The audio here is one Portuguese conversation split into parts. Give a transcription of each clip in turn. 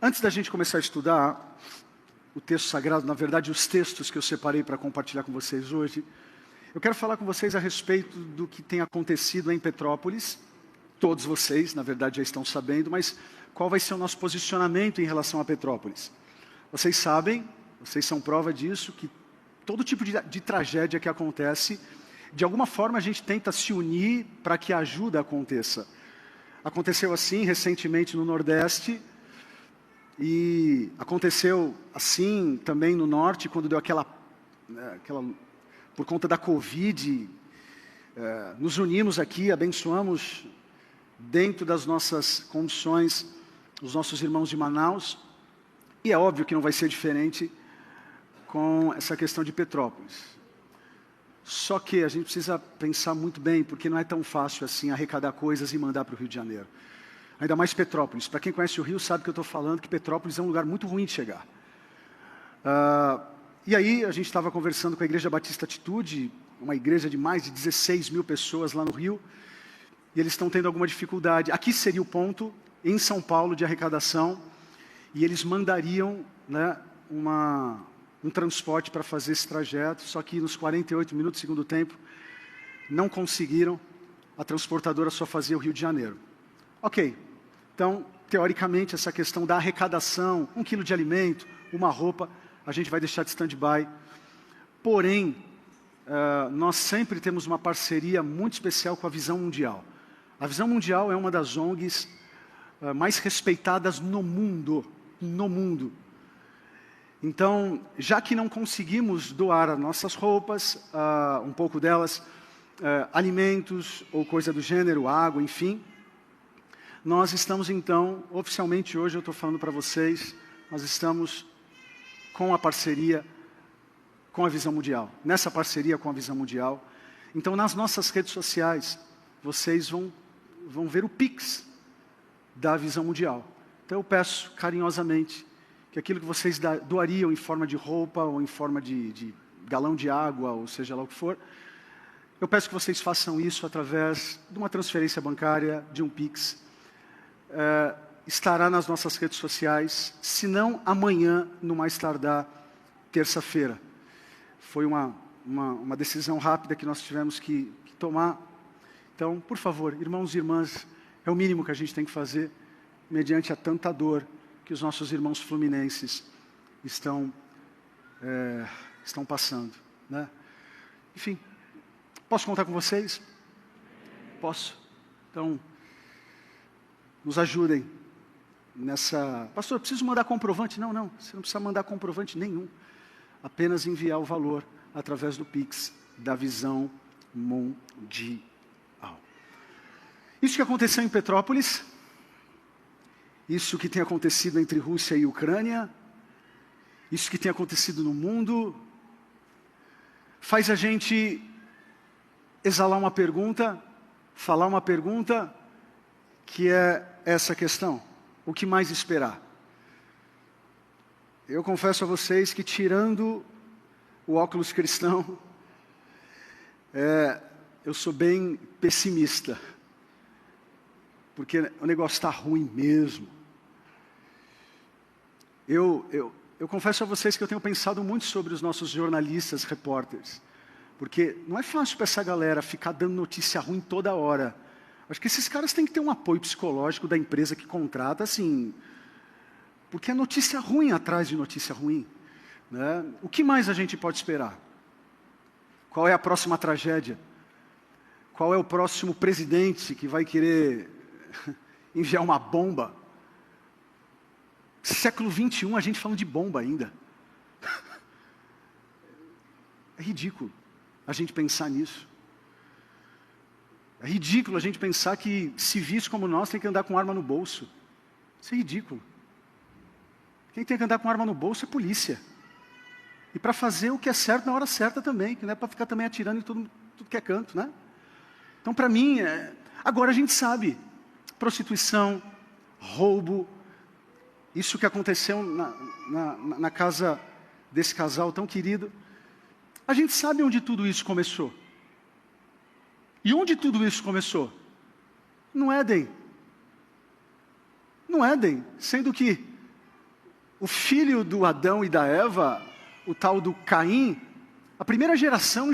Antes da gente começar a estudar o texto sagrado, na verdade os textos que eu separei para compartilhar com vocês hoje, eu quero falar com vocês a respeito do que tem acontecido em Petrópolis. Todos vocês, na verdade, já estão sabendo, mas qual vai ser o nosso posicionamento em relação a Petrópolis? Vocês sabem, vocês são prova disso, que todo tipo de tragédia que acontece, de alguma forma a gente tenta se unir para que a ajuda aconteça. Aconteceu assim recentemente no Nordeste, e aconteceu assim também no Norte, quando deu aquela por conta da Covid, nos unimos aqui, abençoamos dentro das nossas condições os nossos irmãos de Manaus, e é óbvio que não vai ser diferente com essa questão de Petrópolis. Só que a gente precisa pensar muito bem, porque não é tão fácil assim arrecadar coisas e mandar para o Rio de Janeiro. Ainda mais Petrópolis. Para quem conhece o Rio sabe que eu estou falando que Petrópolis é um lugar muito ruim de chegar. E aí a gente estava conversando com a Igreja Batista Atitude, uma igreja de mais de 16 mil pessoas lá no Rio, e eles estão tendo alguma dificuldade. Aqui seria o ponto, em São Paulo, de arrecadação, e eles mandariam, né, um transporte para fazer esse trajeto, só que nos 48 minutos do segundo tempo, não conseguiram, a transportadora só fazia o Rio de Janeiro. Ok, então, teoricamente, essa questão da arrecadação, 1 quilo de alimento, uma roupa, a gente vai deixar de stand-by. Porém, nós sempre temos uma parceria muito especial com a Visão Mundial. A Visão Mundial é uma das ONGs mais respeitadas no mundo. Então, já que não conseguimos doar as nossas roupas, um pouco delas, alimentos ou coisa do gênero, água, enfim, nós estamos então, oficialmente hoje eu estou falando para vocês, nós estamos com a parceria com a Visão Mundial. Nessa parceria com a Visão Mundial, então nas nossas redes sociais, vocês vão ver o Pix da Visão Mundial. Então eu peço carinhosamente que aquilo que vocês doariam em forma de roupa ou em forma de galão de água, ou seja lá o que for, eu peço que vocês façam isso através de uma transferência bancária, de um Pix. Estará nas nossas redes sociais, se não amanhã, no mais tardar, terça-feira. Foi uma decisão rápida que nós tivemos que tomar. Então, por favor, irmãos e irmãs, é o mínimo que a gente tem que fazer, mediante a tanta dor que os nossos irmãos fluminenses estão passando, né? Enfim, posso contar com vocês? Posso? Então, nos ajudem nessa... Pastor, eu preciso mandar comprovante? Não, você não precisa mandar comprovante nenhum. Apenas enviar o valor através do Pix da Visão Mundial. Isso que aconteceu em Petrópolis, isso que tem acontecido entre Rússia e Ucrânia, isso que tem acontecido no mundo, faz a gente exalar uma pergunta, falar uma pergunta, que é essa questão: o que mais esperar? Eu confesso a vocês que, tirando o óculos cristão, eu sou bem pessimista, porque o negócio está ruim mesmo. Eu confesso a vocês que eu tenho pensado muito sobre os nossos jornalistas, repórteres, porque não é fácil para essa galera ficar dando notícia ruim toda hora. Acho que esses caras têm que ter um apoio psicológico da empresa que contrata, assim, porque é notícia ruim atrás de notícia ruim, né? O que mais a gente pode esperar? Qual é a próxima tragédia? Qual é o próximo presidente que vai querer enviar uma bomba? Século 21, a gente falando de bomba ainda. É ridículo a gente pensar nisso. É ridículo a gente pensar que civis como nós tem que andar com arma no bolso. Isso é ridículo. Quem tem que andar com arma no bolso é polícia. E para fazer o que é certo na hora certa também, que não é para ficar também atirando em tudo que é canto, né? Então, para mim, agora a gente sabe, prostituição, roubo, isso que aconteceu na casa desse casal tão querido, a gente sabe onde tudo isso começou. E onde tudo isso começou? No Éden. No Éden, sendo que o filho do Adão e da Eva, o tal do Caim, a primeira geração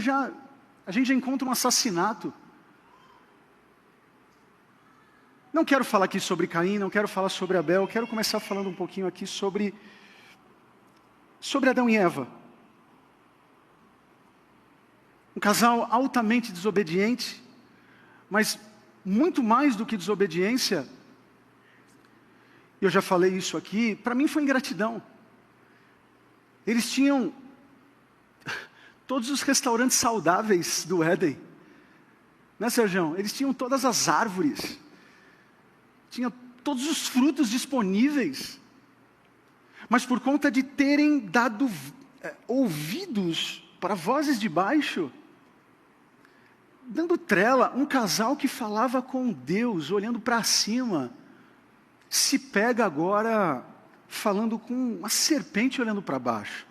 a gente já encontra um assassinato. Não quero falar aqui sobre Caim, não quero falar sobre Abel, quero começar falando um pouquinho aqui sobre Adão e Eva. Um casal altamente desobediente, mas muito mais do que desobediência, eu já falei isso aqui, para mim foi ingratidão. Eles tinham todos os restaurantes saudáveis do Éden, né, Sérgio? Eles tinham todas as árvores, tinha todos os frutos disponíveis, mas por conta de terem dado ouvidos para vozes de baixo, dando trela, um casal que falava com Deus, olhando para cima, se pega agora falando com uma serpente olhando para baixo.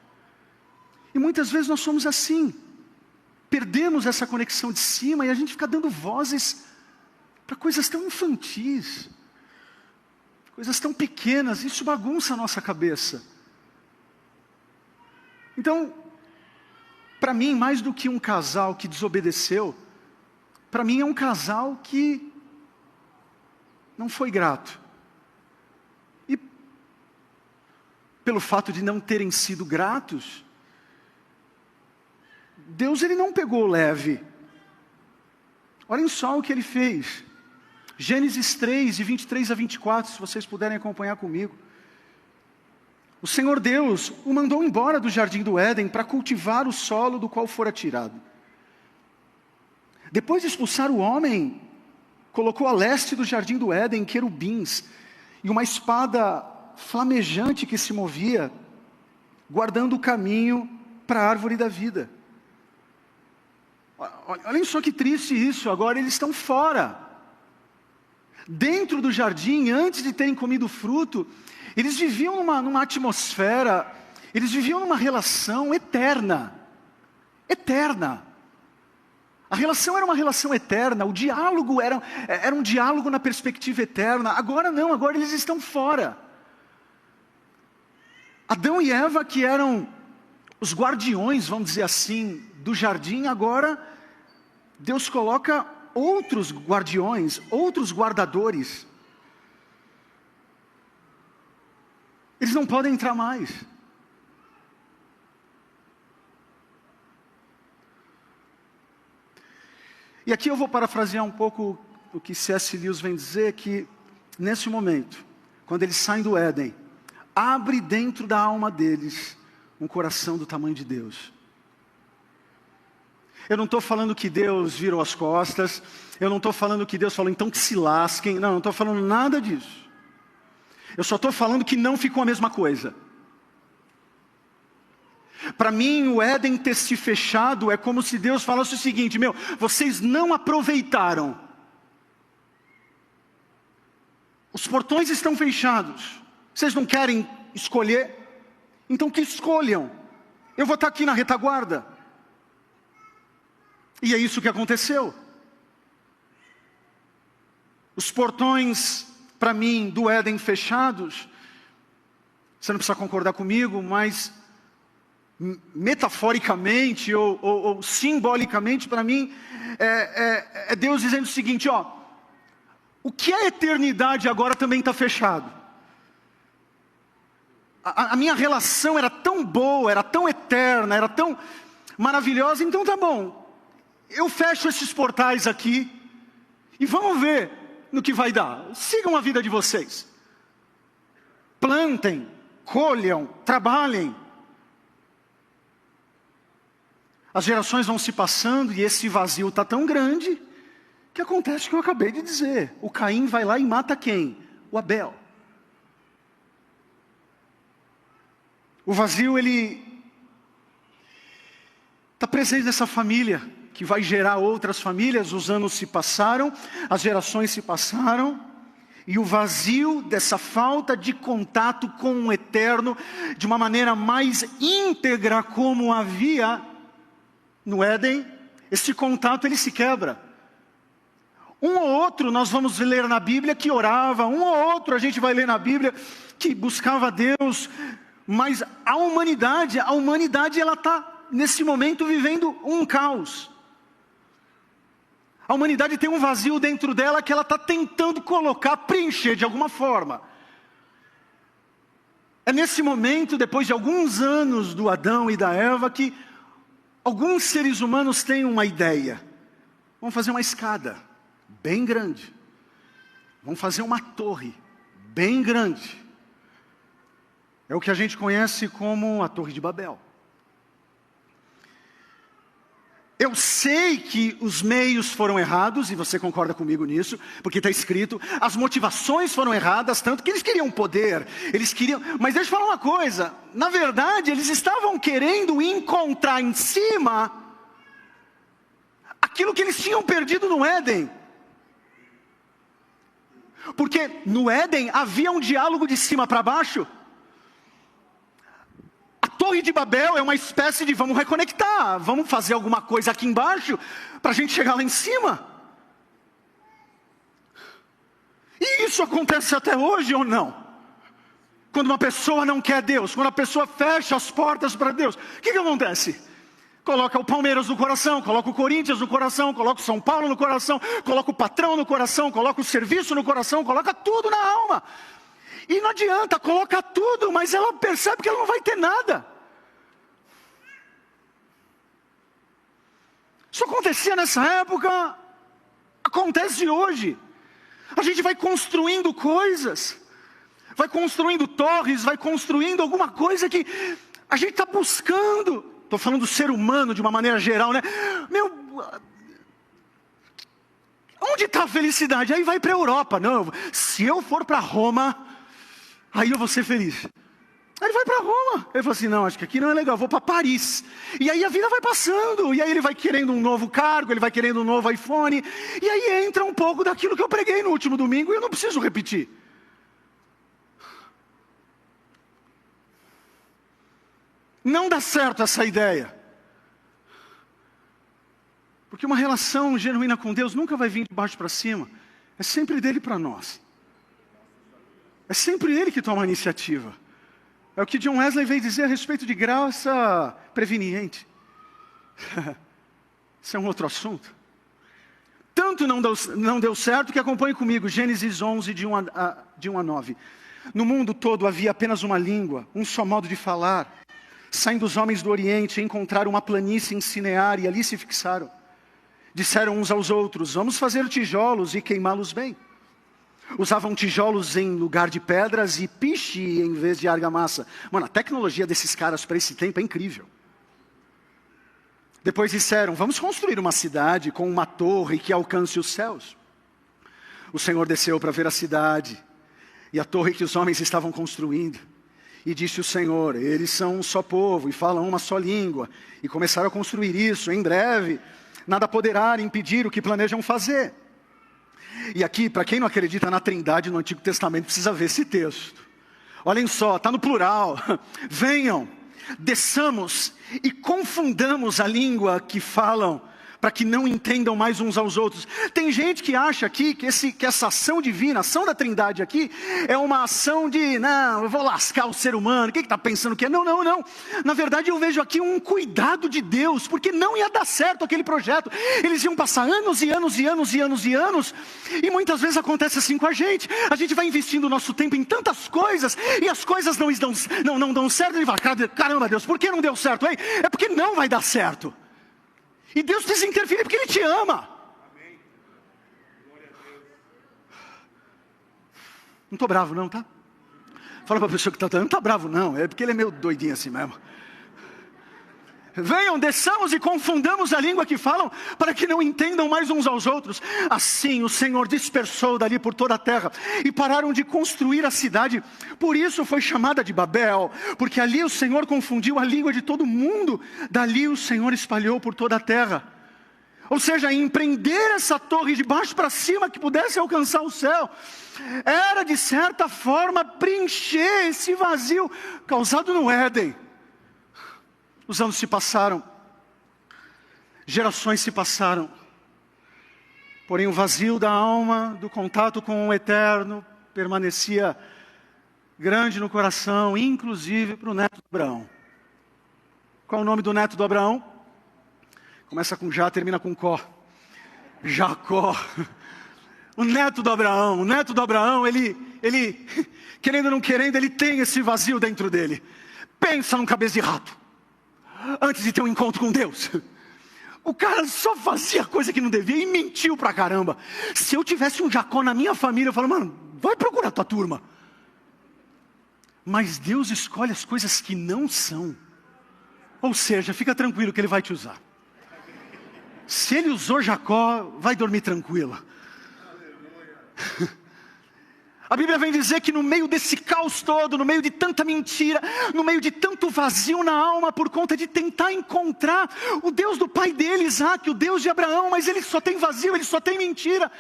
E muitas vezes nós somos assim, perdemos essa conexão de cima e a gente fica dando vozes para coisas tão infantis, coisas tão pequenas, isso bagunça a nossa cabeça. Então, para mim, mais do que um casal que desobedeceu, para mim é um casal que não foi grato. E pelo fato de não terem sido gratos, Deus ele não pegou leve. Olhem só o que ele fez. Gênesis 3, de 23 a 24, se vocês puderem acompanhar comigo. O Senhor Deus o mandou embora do jardim do Éden para cultivar o solo do qual fora tirado. Depois de expulsar o homem, colocou a leste do jardim do Éden querubins e uma espada flamejante que se movia, guardando o caminho para a árvore da vida. Olhem só que triste isso, agora eles estão fora. Dentro do jardim, antes de terem comido o fruto, eles viviam numa atmosfera, eles viviam numa relação eterna. Eterna. A relação era uma relação eterna, o diálogo era um diálogo na perspectiva eterna. Agora não, agora eles estão fora. Adão e Eva, que eram os guardiões, vamos dizer assim, do jardim, agora Deus coloca outros guardiões, outros guardadores. Eles não podem entrar mais. E aqui eu vou parafrasear um pouco o que C.S. Lewis vem dizer, que nesse momento, quando eles saem do Éden, abre dentro da alma deles um coração do tamanho de Deus. Eu não estou falando que Deus virou as costas, eu não estou falando que Deus falou, então que se lasquem, não estou falando nada disso. Eu só estou falando que não ficou a mesma coisa. Para mim, o Éden ter se fechado é como se Deus falasse o seguinte: vocês não aproveitaram. Os portões estão fechados. Vocês não querem escolher? Então que escolham. Eu vou estar aqui na retaguarda. E é isso que aconteceu. Os portões, para mim, do Éden fechados, você não precisa concordar comigo, mas metaforicamente ou simbolicamente, para mim, é Deus dizendo o seguinte: o que é eternidade agora também está fechado. A minha relação era tão boa, era tão eterna, era tão maravilhosa, então tá bom. Eu fecho esses portais aqui e vamos ver no que vai dar. Sigam a vida de vocês. Plantem, colham, trabalhem. As gerações vão se passando e esse vazio está tão grande que acontece o que eu acabei de dizer. O Caim vai lá e mata quem? O Abel. O vazio, ele está presente nessa família, que vai gerar outras famílias. Os anos se passaram, as gerações se passaram, e o vazio dessa falta de contato com o eterno, de uma maneira mais íntegra como havia no Éden, esse contato ele se quebra. Um ou outro nós vamos ler na Bíblia que orava, um ou outro a gente vai ler na Bíblia que buscava Deus Mas a humanidade ela está nesse momento vivendo um caos. A humanidade tem um vazio dentro dela que ela está tentando colocar, preencher de alguma forma. É nesse momento, depois de alguns anos do Adão e da Eva, que alguns seres humanos têm uma ideia. Vamos fazer uma escada bem grande. Vamos fazer uma torre bem grande. É o que a gente conhece como a Torre de Babel. Eu sei que os meios foram errados, e você concorda comigo nisso, porque está escrito, as motivações foram erradas, tanto que eles queriam poder, mas deixa eu falar uma coisa, na verdade eles estavam querendo encontrar em cima aquilo que eles tinham perdido no Éden. Porque no Éden havia um diálogo de cima para baixo. A Torre de Babel é uma espécie de vamos reconectar, vamos fazer alguma coisa aqui embaixo para a gente chegar lá em cima. E isso acontece até hoje ou não? Quando uma pessoa não quer Deus, quando a pessoa fecha as portas para Deus, o que acontece? Coloca o Palmeiras no coração, coloca o Corinthians no coração, coloca o São Paulo no coração, coloca o patrão no coração, coloca o serviço no coração, coloca tudo na alma. E não adianta, coloca tudo, mas ela percebe que ela não vai ter nada. Isso acontecia nessa época, acontece hoje. A gente vai construindo coisas, vai construindo torres, vai construindo alguma coisa que a gente está buscando. Estou falando do ser humano de uma maneira geral, né? Onde está a felicidade? Aí vai para a Europa. Não, se eu for para Roma, aí eu vou ser feliz. Aí ele vai para Roma. Ele fala assim, não, acho que aqui não é legal, vou para Paris. E aí a vida vai passando. E aí ele vai querendo um novo cargo, ele vai querendo um novo iPhone. E aí entra um pouco daquilo que eu preguei no último domingo e eu não preciso repetir. Não dá certo essa ideia. Porque uma relação genuína com Deus nunca vai vir de baixo para cima. É sempre dele para nós. É sempre ele que toma a iniciativa. É o que John Wesley veio dizer a respeito de graça preveniente. Isso é um outro assunto. Tanto não deu certo que acompanhe comigo. Gênesis 11, de 1 a 9. No mundo todo havia apenas uma língua, um só modo de falar. Saindo os homens do Oriente, encontraram uma planície em Sinear e ali se fixaram. Disseram uns aos outros, vamos fazer tijolos e queimá-los bem. Usavam tijolos em lugar de pedras e piche em vez de argamassa. Mano, a tecnologia desses caras para esse tempo é incrível. Depois disseram, vamos construir uma cidade com uma torre que alcance os céus. O Senhor desceu para ver a cidade e a torre que os homens estavam construindo. E disse o Senhor, eles são um só povo e falam uma só língua. E começaram a construir isso. Em breve, nada poderá impedir o que planejam fazer. E aqui, para quem não acredita na Trindade no Antigo Testamento, precisa ver esse texto. Olhem só, está no plural. Venham, desçamos e confundamos a língua que falam, para que não entendam mais uns aos outros. Tem gente que acha aqui que essa ação divina, a ação da Trindade aqui, é uma ação de, não, eu vou lascar o ser humano, o que está pensando que é? Não. Na verdade eu vejo aqui um cuidado de Deus, porque não ia dar certo aquele projeto. Eles iam passar anos e anos, e muitas vezes acontece assim com a gente. A gente vai investindo o nosso tempo em tantas coisas, e as coisas não dão certo, e ele fala, caramba Deus, por que não deu certo? Hein? É porque não vai dar certo. E Deus precisa interferir porque Ele te ama. Amém. Glória a Deus. Não estou bravo não, tá? Fala para a pessoa que está não está bravo não, é porque ele é meio doidinho assim mesmo. Venham, desçamos e confundamos a língua que falam, para que não entendam mais uns aos outros. Assim o Senhor dispersou dali por toda a terra, e pararam de construir a cidade. Por isso foi chamada de Babel, porque ali o Senhor confundiu a língua de todo mundo. Dali o Senhor espalhou por toda a terra. Ou seja, empreender essa torre de baixo para cima, que pudesse alcançar o céu, era de certa forma preencher esse vazio causado no Éden. Os anos se passaram, gerações se passaram, porém o vazio da alma, do contato com o eterno, permanecia grande no coração, inclusive para o neto do Abraão. Qual é o nome do neto do Abraão? Começa com Já, termina com Có. Jacó. O neto do Abraão, ele, querendo ou não querendo, ele tem esse vazio dentro dele. Pensa num cabeça de rato, antes de ter um encontro com Deus. O cara só fazia coisa que não devia e mentiu pra caramba. Se eu tivesse um Jacó na minha família, eu falo, mano, vai procurar tua turma. Mas Deus escolhe as coisas que não são. Ou seja, fica tranquilo que Ele vai te usar. Se Ele usou Jacó, vai dormir tranquila. A Bíblia vem dizer que no meio desse caos todo, no meio de tanta mentira, no meio de tanto vazio na alma, por conta de tentar encontrar o Deus do pai dele, Isaac, o Deus de Abraão, mas ele só tem vazio, ele só tem mentira.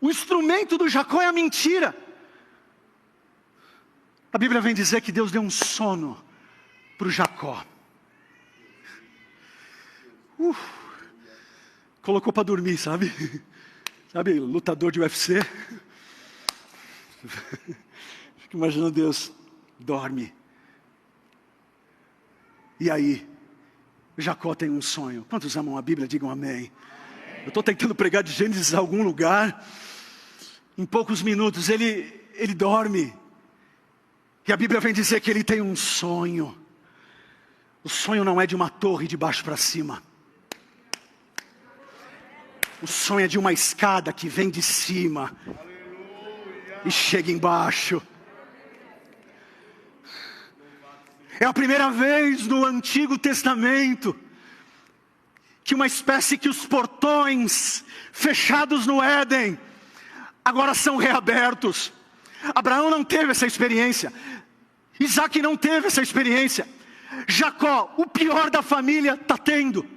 O instrumento do Jacó é a mentira. A Bíblia vem dizer que Deus deu um sono para o Jacó. Colocou para dormir, sabe? Sabe, lutador de UFC. Fico imaginando Deus, dorme. E aí, Jacó tem um sonho. Quantos amam a Bíblia? Digam amém. Eu estou tentando pregar de Gênesis a algum lugar. Em poucos minutos ele dorme. E a Bíblia vem dizer que ele tem um sonho. O sonho não é de uma torre de baixo para cima. O sonho é de uma escada que vem de cima e chega embaixo. É a primeira vez no Antigo Testamento que uma espécie que os portões fechados no Éden agora são reabertos. Abraão não teve essa experiência. Isaac não teve essa experiência. Jacó, o pior da família, está tendo.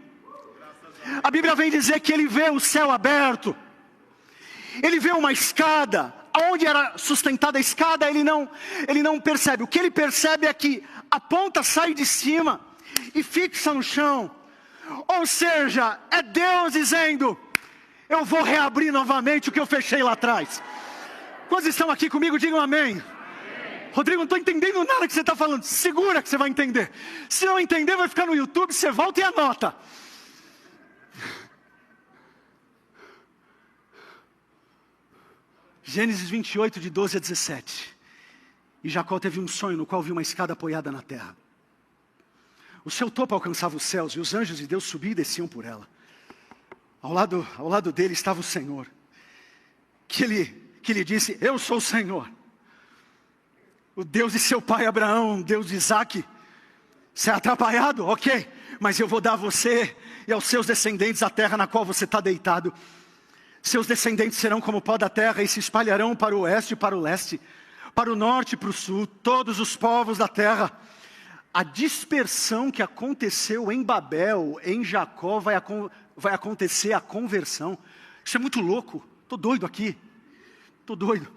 A Bíblia vem dizer que ele vê o céu aberto. Ele vê uma escada. Onde era sustentada a escada, ele não percebe. O que ele percebe é que a ponta sai de cima e fixa no chão. Ou seja, é Deus dizendo, eu vou reabrir novamente o que eu fechei lá atrás. Quantos estão aqui comigo? Digam amém. Rodrigo, não estou entendendo nada que você está falando. Segura que você vai entender. Se não entender, vai ficar no YouTube, você volta e anota. Gênesis 28, de 12 a 17. E Jacó teve um sonho no qual viu uma escada apoiada na terra. O seu topo alcançava os céus e os anjos de Deus subiam e desciam por ela. Ao lado dele estava o Senhor, que lhe disse, eu sou o Senhor, o Deus de seu pai Abraão, Deus de Isaac. Você é atrapalhado? Ok, mas eu vou dar a você e aos seus descendentes a terra na qual você está deitado. Seus descendentes serão como o pó da terra e se espalharão para o oeste e para o leste, para o norte e para o sul, todos os povos da terra. A dispersão que aconteceu em Babel, em Jacó, vai acontecer a conversão. Isso é muito louco, estou doido aqui, estou doido.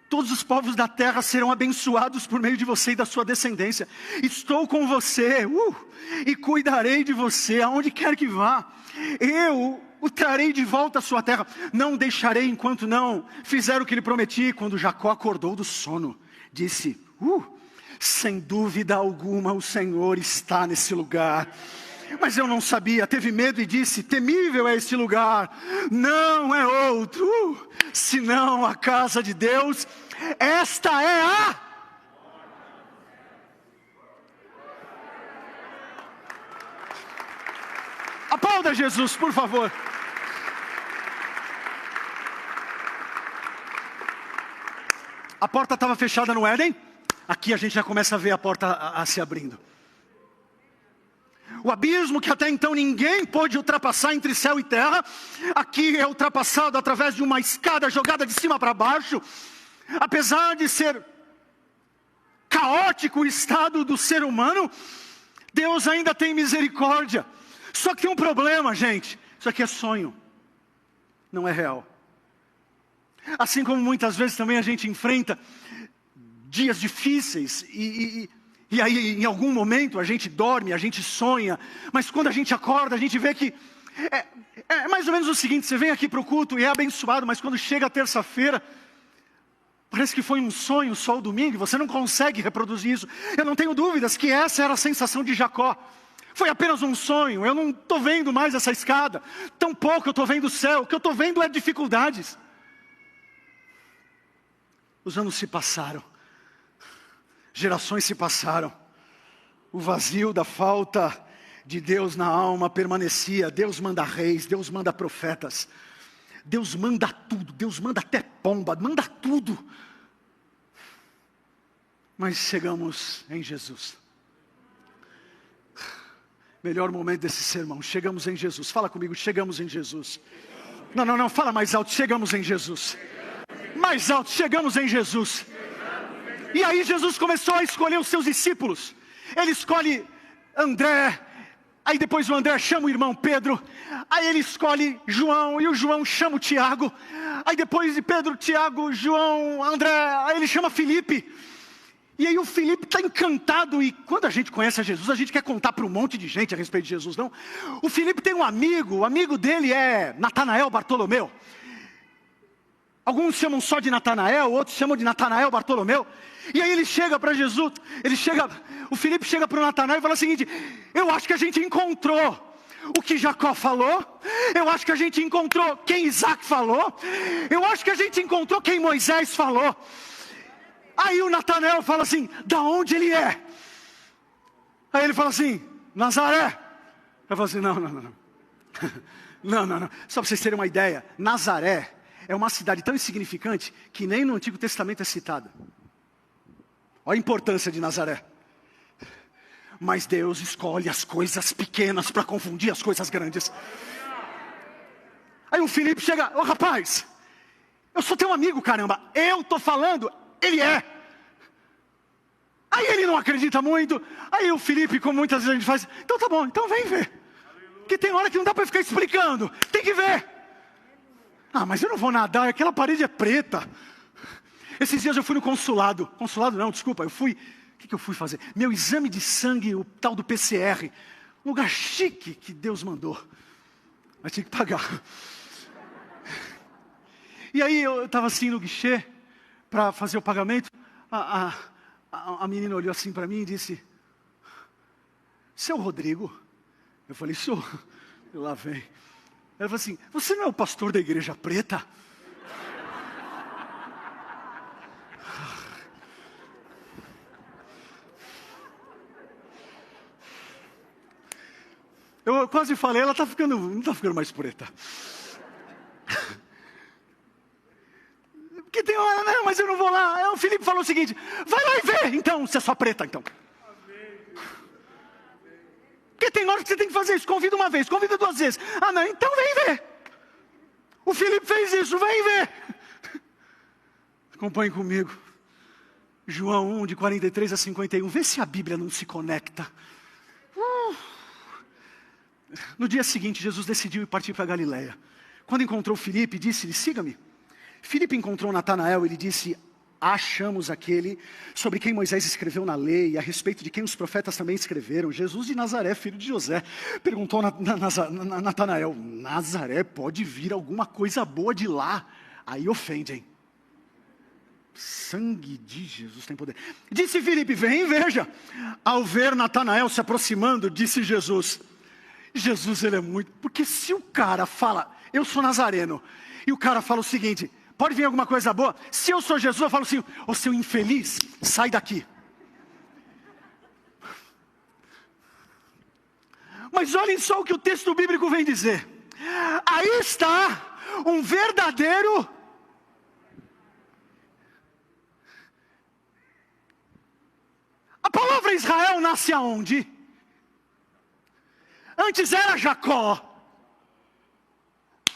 Todos os povos da terra serão abençoados por meio de você e da sua descendência. Estou com você, e cuidarei de você, aonde quer que vá. Eu o trarei de volta à sua terra. Não deixarei enquanto não fizer o que lhe prometi. Quando Jacó acordou do sono, disse, sem dúvida alguma o Senhor está nesse lugar. Mas eu não sabia, teve medo e disse, temível é este lugar. Não é outro, senão a casa de Deus. Esta é a... Aplauda Jesus, por favor. A porta estava fechada no Éden. Aqui a gente já começa a ver a porta a se abrindo. O abismo que até então ninguém pôde ultrapassar entre céu e terra, aqui é ultrapassado através de uma escada jogada de cima para baixo. Apesar de ser caótico o estado do ser humano, Deus ainda tem misericórdia. Só que tem um problema, gente. Isso aqui é sonho, não é real. Assim como muitas vezes também a gente enfrenta dias difíceis e aí em algum momento a gente dorme, a gente sonha, mas quando a gente acorda a gente vê que é mais ou menos o seguinte, você vem aqui para o culto e é abençoado, mas quando chega a terça-feira, Parece que foi um sonho só o domingo, você não consegue reproduzir isso. Eu não tenho dúvidas que essa era a sensação de Jacó. Foi apenas um sonho, eu não estou vendo mais essa escada. Tampouco eu estou vendo o céu, o que eu estou vendo é dificuldades. Os anos se passaram, gerações se passaram. O vazio da falta de Deus na alma permanecia. Deus manda reis, Deus manda profetas. Deus manda tudo, Deus manda até pomba, manda tudo. Mas chegamos em Jesus. Melhor momento desse sermão, chegamos em Jesus. Fala comigo, chegamos em Jesus. Não, fala mais alto, chegamos em Jesus. Mais alto, chegamos em Jesus. E aí Jesus começou a escolher os seus discípulos. Ele escolhe André. Aí depois o André chama o irmão Pedro. Aí ele escolhe João, e o João chama o Tiago. Aí depois de Pedro, Tiago, João, André, aí ele chama Filipe. E aí o Filipe está encantado, e quando a gente conhece a Jesus, a gente quer contar para um monte de gente a respeito de Jesus, não? O Filipe tem um amigo, o amigo dele é Natanael Bartolomeu. Alguns chamam só de Natanael, outros chamam de Natanael Bartolomeu. E aí ele chega para Jesus, o Filipe chega para o Natanael e fala o seguinte: eu acho que a gente encontrou o que Jacó falou, eu acho que a gente encontrou quem Isaac falou, eu acho que a gente encontrou quem Moisés falou. Aí o Natanael fala assim: da onde ele é? Aí ele fala assim: Nazaré. Eu falo assim: não. Não. Só para vocês terem uma ideia, Nazaré é uma cidade tão insignificante que nem no Antigo Testamento é citada. Olha a importância de Nazaré. Mas Deus escolhe as coisas pequenas para confundir as coisas grandes. Aí o Filipe chega: ô rapaz, eu sou teu amigo, caramba, eu estou falando, ele é. Aí ele não acredita muito. Aí o Filipe, como muitas vezes a gente faz: então tá bom, então vem ver. Porque tem hora que não dá para ficar explicando, tem que ver. Ah, mas eu não vou nadar, aquela parede é preta. Esses dias eu fui no consulado. Consulado não, desculpa, eu fui... O que eu fui fazer? Meu exame de sangue, o tal do PCR. Um lugar chique que Deus mandou. Mas tinha que pagar. E aí eu estava assim no guichê, para fazer o pagamento. A menina olhou assim para mim e disse: seu Rodrigo? Eu falei: sou. E lá vem. Ela falou assim: você não é o pastor da Igreja Preta? Eu quase falei, ela não está ficando mais preta. Porque tem hora, não, mas eu não vou lá. Aí o Filipe falou o seguinte: vai lá e vê, então, se é só preta, então. Porque tem hora que você tem que fazer isso. Convida uma vez, convida duas vezes. Ah, não, então vem ver. O Filipe fez isso, vem ver. Acompanhe comigo. João 1, de 43 a 51. Vê se a Bíblia não se conecta. No dia seguinte, Jesus decidiu ir partir para a Galileia. Quando encontrou Filipe, disse-lhe: siga-me. Filipe encontrou Natanael e lhe disse: achamos aquele sobre quem Moisés escreveu na lei, e a respeito de quem os profetas também escreveram, Jesus de Nazaré, filho de José. Perguntou Natanael: Nazaré, pode vir alguma coisa boa de lá? Aí ofendem. Sangue de Jesus tem poder. Disse Filipe: vem e veja. Ao ver Natanael se aproximando, disse Jesus: Jesus, ele é muito... Porque se o cara fala: eu sou nazareno, e o cara fala o seguinte: pode vir alguma coisa boa? Se eu sou Jesus, eu falo assim: ô seu infeliz, sai daqui. Mas olhem só o que o texto bíblico vem dizer. Aí está um verdadeiro... A palavra Israel nasce aonde? Antes era Jacó,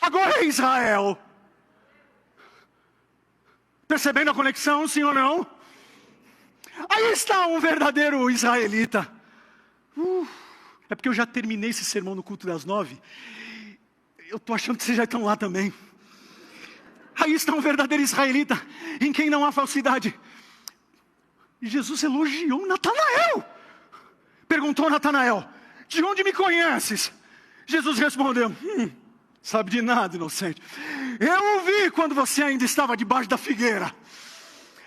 agora é Israel. Percebendo a conexão, sim ou não? Aí está um verdadeiro israelita. É porque eu já terminei esse sermão no culto das 9. Eu estou achando que vocês já estão lá também. Aí está um verdadeiro israelita, em quem não há falsidade. E Jesus elogiou Natanael. Perguntou Natanael: de onde me conheces? Jesus respondeu: sabe de nada, inocente. Eu o vi quando você ainda estava debaixo da figueira.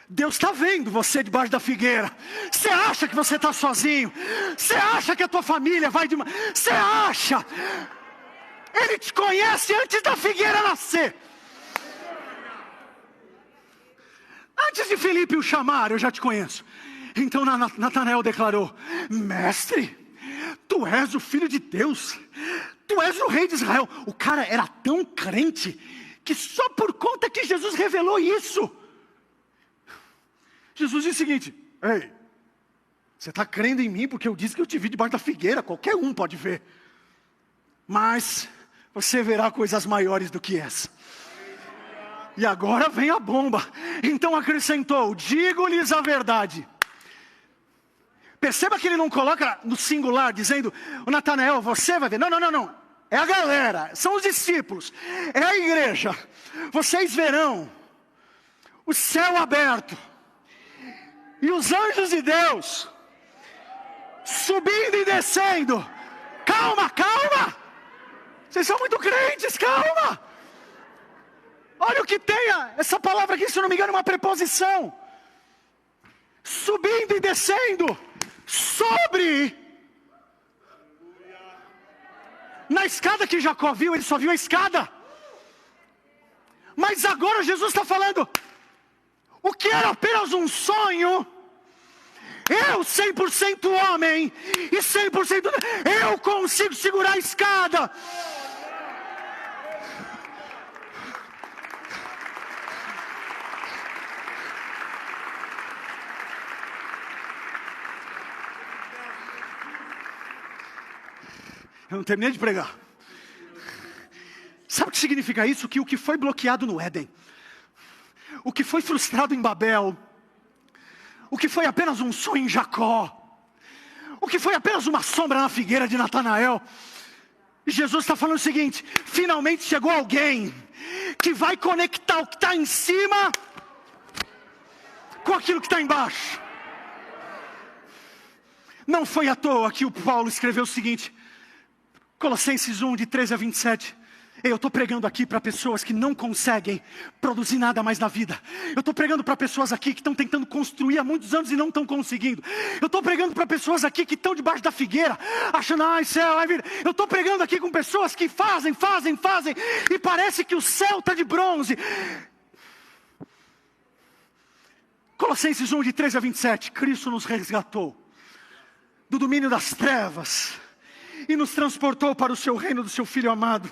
Deus está vendo você debaixo da figueira. Você acha que você está sozinho? Você acha que a tua família vai de uma... Você acha? Ele te conhece antes da figueira nascer. Antes de Filipe o chamar, eu já te conheço. Então Natanael declarou: Mestre, tu és o Filho de Deus. Tu és o Rei de Israel. O cara era tão crente que só por conta que Jesus revelou isso. Jesus disse o seguinte: ei, você está crendo em mim porque eu disse que eu te vi debaixo da figueira. Qualquer um pode ver. Mas você verá coisas maiores do que essa. E agora vem a bomba. Então acrescentou: digo-lhes a verdade. Perceba que ele não coloca no singular, dizendo: o Natanael, você vai ver. Não, não, não, não. É a galera, são os discípulos, é a igreja. Vocês verão o céu aberto e os anjos de Deus subindo e descendo. Calma, calma. Vocês são muito crentes, calma. Olha o que tem, essa palavra aqui, se eu não me engano, é uma preposição. Subindo e descendo sobre. Na escada que Jacó viu, ele só viu a escada. Mas agora Jesus está falando: o que era apenas um sonho, eu 100% homem e 100% eu consigo segurar a escada. Eu não terminei de pregar. Sabe o que significa isso? Que o que foi bloqueado no Éden, o que foi frustrado em Babel, o que foi apenas um sonho em Jacó, o que foi apenas uma sombra na figueira de Natanael, Jesus está falando o seguinte: finalmente chegou alguém que vai conectar o que está em cima com aquilo que está embaixo. Não foi à toa que o Paulo escreveu o seguinte, Colossenses 1, de 13 a 27. Eu estou pregando aqui para pessoas que não conseguem produzir nada mais na vida. Eu estou pregando para pessoas aqui que estão tentando construir há muitos anos e não estão conseguindo. Eu estou pregando para pessoas aqui que estão debaixo da figueira, achando, ai céu, ai vida. Eu estou pregando aqui com pessoas que fazem, e parece que o céu está de bronze. Colossenses 1, de 13 a 27. Cristo nos resgatou do domínio das trevas e nos transportou para o seu reino do seu Filho amado.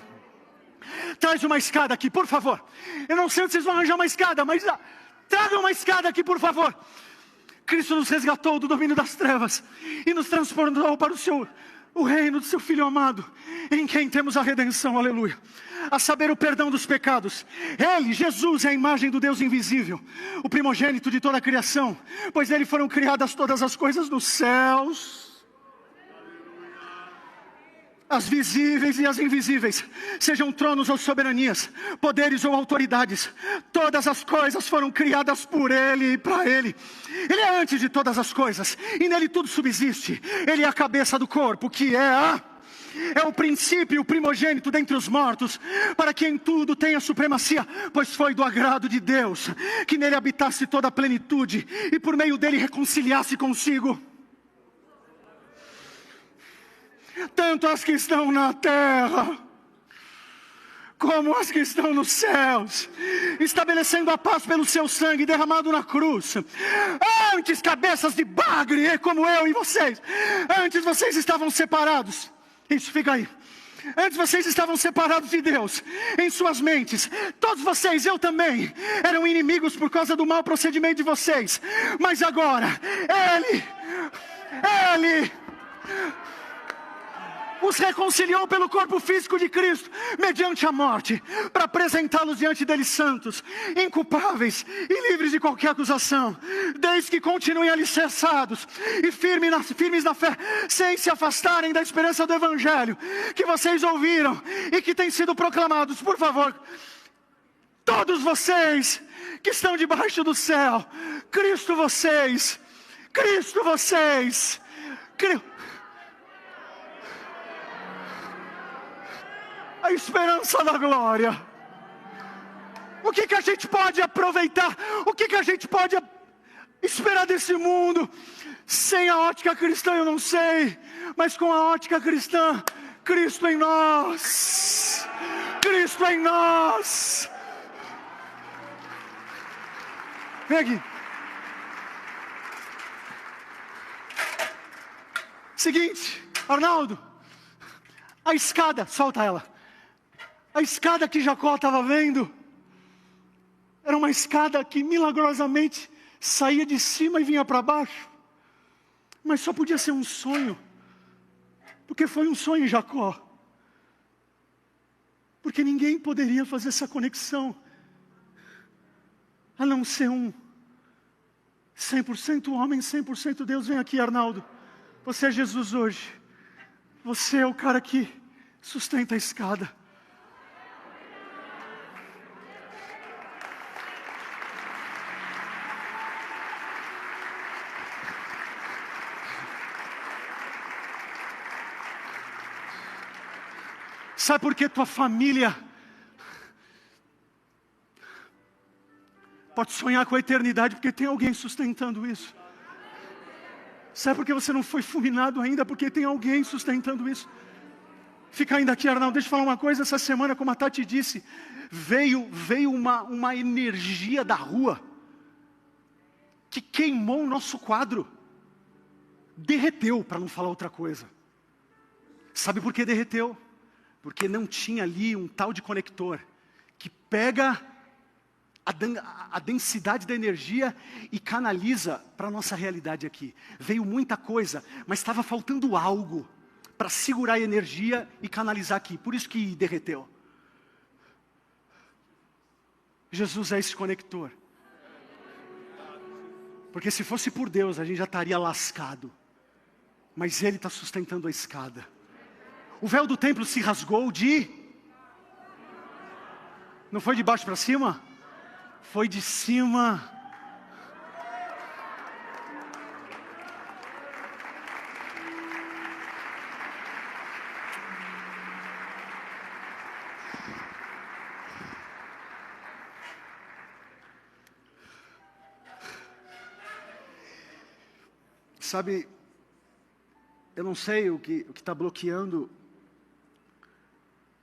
Traz uma escada aqui, por favor. Eu não sei onde vocês vão arranjar uma escada, mas traga uma escada aqui, por favor. Cristo nos resgatou do domínio das trevas e nos transportou para o reino do seu Filho amado, em quem temos a redenção, aleluia, a saber, o perdão dos pecados. Ele, Jesus, é a imagem do Deus invisível, o primogênito de toda a criação, pois nele foram criadas todas as coisas nos céus, as visíveis e as invisíveis, sejam tronos ou soberanias, poderes ou autoridades. Todas as coisas foram criadas por Ele e para Ele. Ele é antes de todas as coisas, e nele tudo subsiste. Ele é a cabeça do corpo, que é o princípio, o primogênito dentre os mortos, para que em tudo tenha supremacia, pois foi do agrado de Deus que nele habitasse toda a plenitude, e por meio dele reconciliasse consigo tanto as que estão na terra, como as que estão nos céus, estabelecendo a paz pelo seu sangue derramado na cruz. Antes cabeças de bagre, como eu e vocês, antes vocês estavam separados, isso fica aí, antes vocês estavam separados de Deus, em suas mentes, todos vocês, eu também, eram inimigos por causa do mau procedimento de vocês, mas agora, Ele os reconciliou pelo corpo físico de Cristo, mediante a morte, para apresentá-los diante dele santos, inculpáveis e livres de qualquer acusação, desde que continuem alicerçados e firmes na fé, sem se afastarem da esperança do Evangelho, que vocês ouviram e que tem sido proclamados. Por favor, todos vocês que estão debaixo do céu, Cristo vocês, a esperança da glória. O que a gente pode aproveitar? O que a gente pode Esperar desse mundo, sem a ótica cristã eu não sei, mas com a ótica cristã, Cristo em nós, Cristo em nós. Vem aqui. Seguinte, Arnaldo, a escada, solta ela. A escada que Jacó estava vendo, era uma escada que milagrosamente saía de cima e vinha para baixo. Mas só podia ser um sonho, porque foi um sonho em Jacó. Porque ninguém poderia fazer essa conexão, a não ser um 100% homem, 100% Deus. Vem aqui, Arnaldo. Você é Jesus hoje. Você é o cara que sustenta a escada. Sabe por que tua família pode sonhar com a eternidade? Porque tem alguém sustentando isso. Sabe por que você não foi fulminado ainda? Porque tem alguém sustentando isso. Fica ainda aqui, Arnaldo, deixa eu falar uma coisa. Essa semana, como a Tati disse, veio uma energia da rua que queimou o nosso quadro. Derreteu, para não falar outra coisa. Sabe por que derreteu? Porque não tinha ali um tal de conector que pega a densidade da energia e canaliza para a nossa realidade aqui. Veio muita coisa, mas estava faltando algo para segurar a energia e canalizar aqui. Por isso que derreteu. Jesus é esse conector. Porque se fosse por Deus, a gente já estaria lascado. Mas Ele está sustentando a escada. O véu do templo se rasgou não foi de baixo para cima? Foi de cima. Sabe, eu não sei o que está bloqueando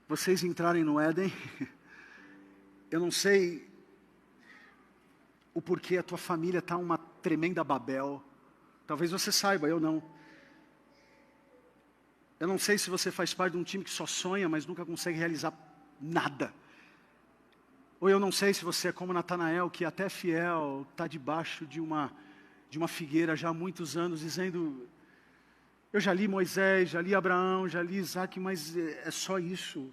vocês entrarem no Éden. Eu não sei o porquê a tua família está uma tremenda Babel. Talvez você saiba, eu não. Eu não sei se você faz parte de um time que só sonha, mas nunca consegue realizar nada. Ou eu não sei se você é como Natanael, que até fiel, está debaixo de uma figueira já há muitos anos, dizendo: eu já li Moisés, já li Abraão, já li Isaac, mas é só isso.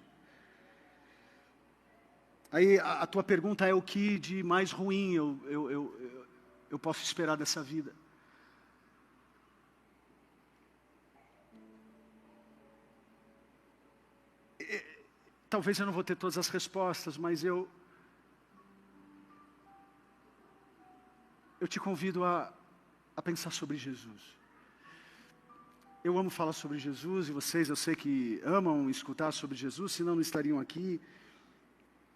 Aí a tua pergunta é: o que de mais ruim eu posso esperar dessa vida? Talvez eu não vou ter todas as respostas, mas eu te convido a pensar sobre Jesus. Eu amo falar sobre Jesus, e vocês, eu sei que amam escutar sobre Jesus, senão não estariam aqui.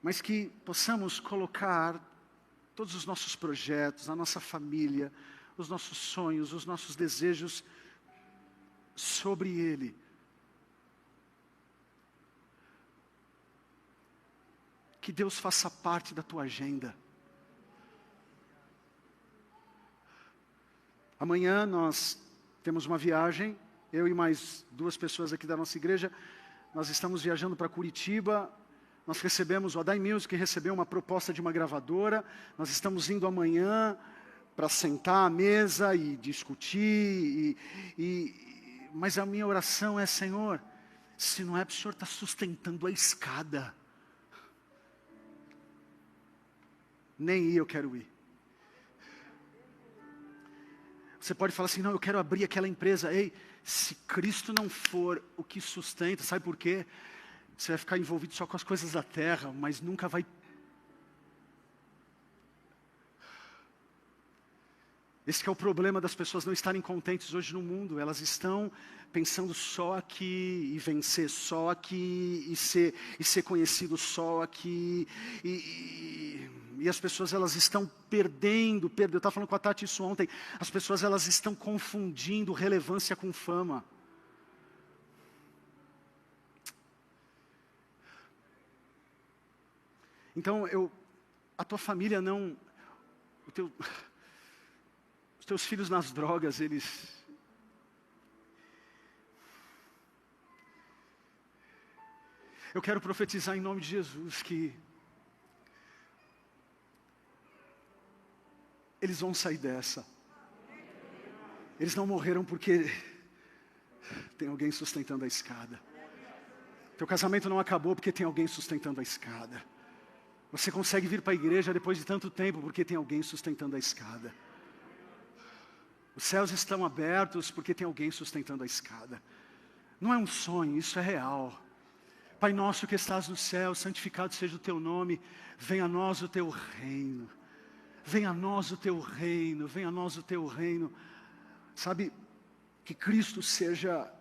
Mas que possamos colocar todos os nossos projetos, a nossa família, os nossos sonhos, os nossos desejos sobre Ele. Que Deus faça parte da tua agenda. Amanhã nós temos uma viagem, eu e mais 2 pessoas aqui da nossa igreja. Nós estamos viajando para Curitiba. Nós recebemos, o Adai Music recebeu uma proposta de uma gravadora. Nós estamos indo amanhã para sentar à mesa e discutir. Mas a minha oração é: Senhor, se não é para o Senhor estar sustentando a escada, nem ir eu quero ir. Você pode falar assim: não, eu quero abrir aquela empresa. Ei, se Cristo não for o que sustenta, sabe por quê? Você vai ficar envolvido só com as coisas da terra, mas nunca vai... Esse que é o problema das pessoas não estarem contentes hoje no mundo. Elas estão pensando só aqui, e vencer só aqui, e ser conhecido só aqui. E as pessoas, elas estão perdendo. Eu estava falando com a Tati isso ontem. As pessoas, elas estão confundindo relevância com fama. Então, a tua família não... Os teus filhos nas drogas, eles... Eu quero profetizar em nome de Jesus que eles vão sair dessa. Eles não morreram porque tem alguém sustentando a escada. Teu casamento não acabou porque tem alguém sustentando a escada. Você consegue vir para a igreja depois de tanto tempo porque tem alguém sustentando a escada. Os céus estão abertos porque tem alguém sustentando a escada. Não é um sonho, isso é real. Pai nosso que estás no céu, santificado seja o teu nome. Venha a nós o teu reino. Venha a nós o teu reino. Venha a nós o teu reino. Sabe, que Cristo seja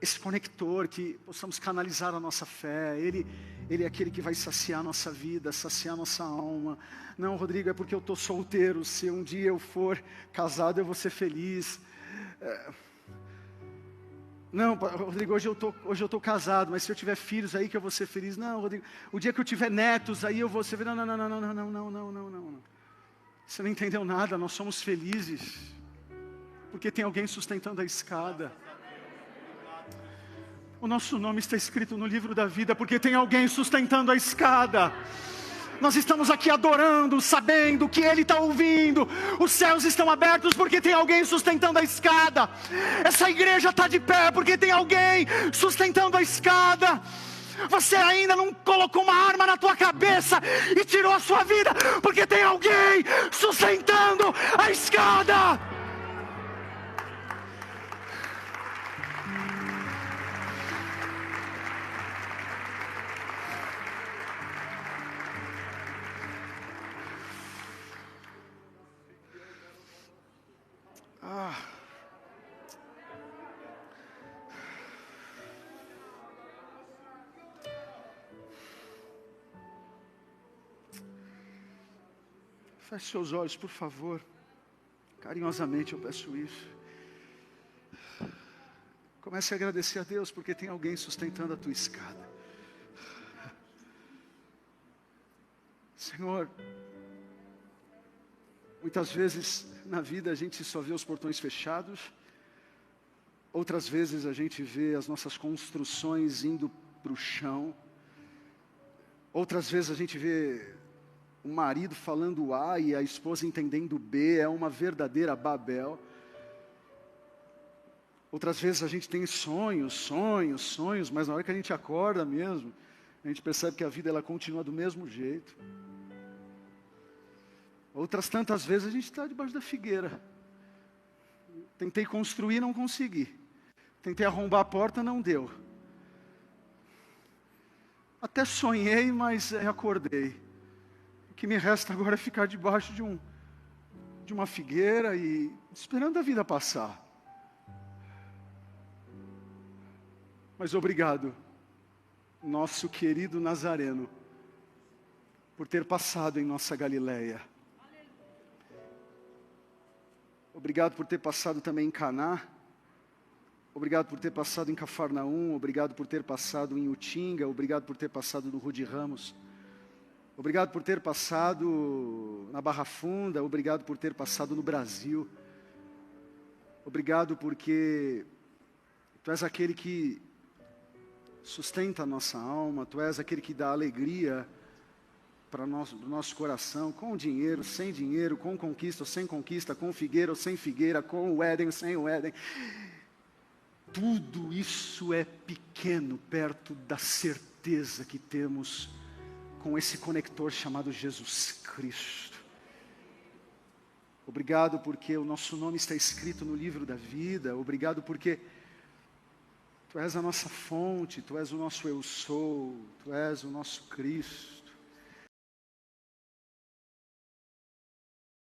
esse conector, que possamos canalizar a nossa fé. Ele é aquele que vai saciar a nossa vida, saciar a nossa alma. Não, Rodrigo, é porque eu estou solteiro. Se um dia eu for casado, eu vou ser feliz. Não, Rodrigo, hoje eu estou casado, mas se eu tiver filhos aí que eu vou ser feliz. Não, Rodrigo, o dia que eu tiver netos aí eu vou ser feliz. Não. Você não entendeu nada, nós somos felizes porque tem alguém sustentando a escada. O nosso nome está escrito no livro da vida porque tem alguém sustentando a escada. Nós estamos aqui adorando, sabendo que Ele está ouvindo. Os céus estão abertos porque tem alguém sustentando a escada. Essa igreja está de pé porque tem alguém sustentando a escada. Você ainda não colocou uma arma na tua cabeça e tirou a sua vida porque tem alguém sustentando a escada. Feche seus olhos, por favor. Carinhosamente eu peço isso. Comece a agradecer a Deus porque tem alguém sustentando a tua escada. Senhor, muitas vezes na vida a gente só vê os portões fechados. Outras vezes a gente vê as nossas construções indo para o chão. Outras vezes a gente vê o marido falando A e a esposa entendendo B. É uma verdadeira Babel. Outras vezes a gente tem sonhos, mas na hora que a gente acorda mesmo, a gente percebe que a vida ela continua do mesmo jeito. Outras tantas vezes a gente está debaixo da figueira. Tentei construir, não consegui. Tentei arrombar a porta, não deu. Até sonhei, mas acordei. O que me resta agora é ficar debaixo de uma figueira e esperando a vida passar. Mas obrigado, nosso querido Nazareno, por ter passado em nossa Galileia. Obrigado por ter passado também em Caná. Obrigado por ter passado em Cafarnaum. Obrigado por ter passado em Utinga. Obrigado por ter passado no Rude Ramos. Obrigado por ter passado na Barra Funda. Obrigado por ter passado no Brasil. Obrigado porque Tu és aquele que sustenta a nossa alma. Tu és aquele que dá alegria para o nosso coração, com dinheiro, sem dinheiro, com conquista ou sem conquista, com figueira ou sem figueira, com o Éden ou sem o Éden. Tudo isso é pequeno perto da certeza que temos com esse conector chamado Jesus Cristo. Obrigado porque o nosso nome está escrito no livro da vida. Obrigado porque Tu és a nossa fonte, Tu és o nosso eu sou, Tu és o nosso Cristo.